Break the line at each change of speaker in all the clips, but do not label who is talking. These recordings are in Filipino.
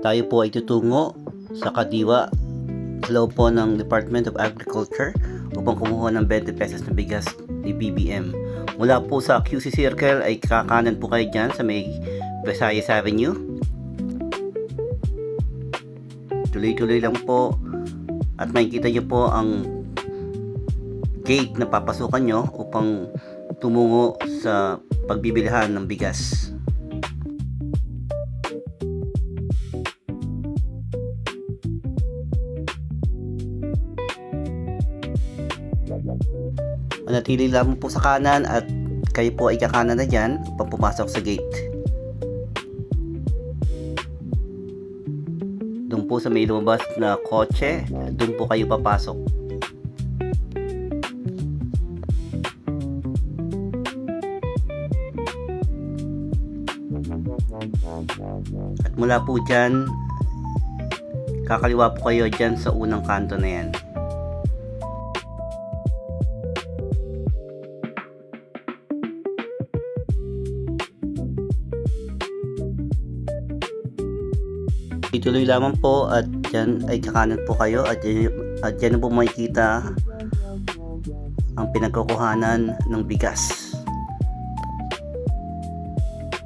Tayo po ay tutungo sa Kadiwa sa loob po ng Department of Agriculture upang kumuha ng 20 pesos na bigas ni BBM. Mula po sa QC Circle ay kakanan po kayo dyan sa may Visayas Avenue. Tuloy-tuloy lang po at makikita nyo po ang gate na papasukan nyo upang tumungo sa pagbibilihan ng bigas. Manatili lang po sa kanan at kayo po ay kakanan na dyan upang pumasok sa gate. Doon po sa may lumabas na kotse, doon po kayo papasok. At mula po dyan, kakaliwa po kayo dyan sa unang kanto na yan. Ituloy lamang po at dyan ay kakanan po kayo at dyan po makikita ang pinagkukuhanan ng bigas.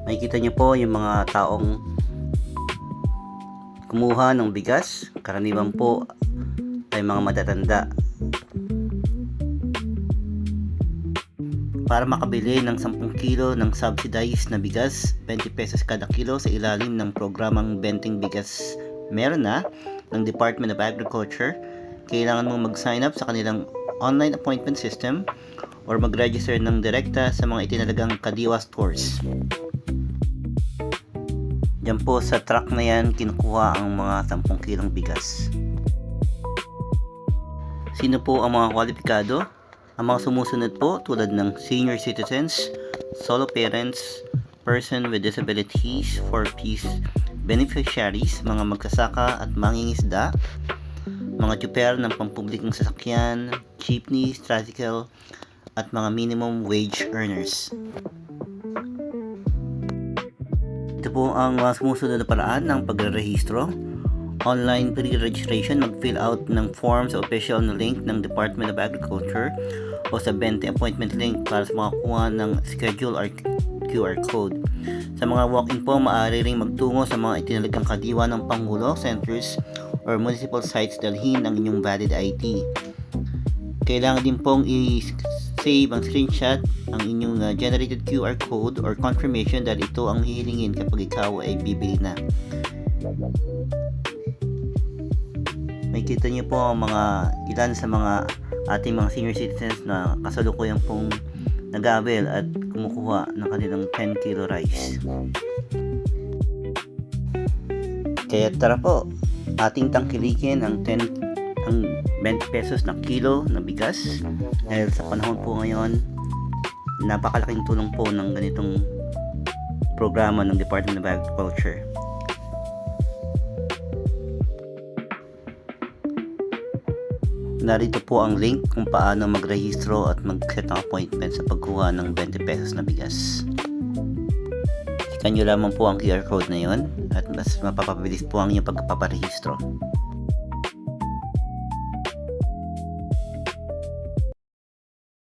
Makikita nyo po yung mga taong kumuha ng bigas. Karaniwan po ay mga matatanda. Para makabili ng 10 kilo ng subsidized na bigas, 20 pesos kada kilo sa ilalim ng programang Benting Bigas meron na ng Department of Agriculture, kailangan mong mag-sign up sa kanilang online appointment system or mag-register ng direkta sa mga itinalagang Kadiwa stores. Diyan po sa truck na yan kinukuha ang mga 10 kilong bigas. Sino po ang mga kwalipikado? Ang mga sumusunod po tulad ng senior citizens, solo parents, person with disabilities, 4Ps beneficiaries, mga magsasaka at mangingisda, mga tsuper ng pampublikong sasakyan, jeepneys, tricycle, at mga minimum wage earners. Ito po ang mga sumusunod na paraan ng pagre-rehistro. Online pre-registration, mag-fill out ng form sa official na link ng Department of Agriculture o sa 20 appointment link para sa makakuha ng schedule or QR code. Sa mga walk-in po, maaari ring magtungo sa mga itinalagang kadiwa ng Pangulo, centers, or municipal sites dalhin ang inyong valid ID. Kailangan din pong i-save ang screenshot ang inyong generated QR code or confirmation dahil ito ang hihilingin kapag ikaw ay bibili na. Makikita niyo po ang ilan sa mga ating mga senior citizens na kasalukuyan pong nag-aabel at kumukuha ng kanilang 10 kilo rice. Kaya tara po, ating tangkilikin ang 20 pesos na kilo na bigas dahil sa panahon po ngayon napakalaking tulong po ng ganitong programa ng Department of Agriculture. Narito po ang link kung paano magrehistro at mag-set ng appointment sa pagkuha ng 20 pesos na bigas. Ikan nyo lamang po ang QR code na yon at mas mapapabilis po ang inyong pagpaparehistro.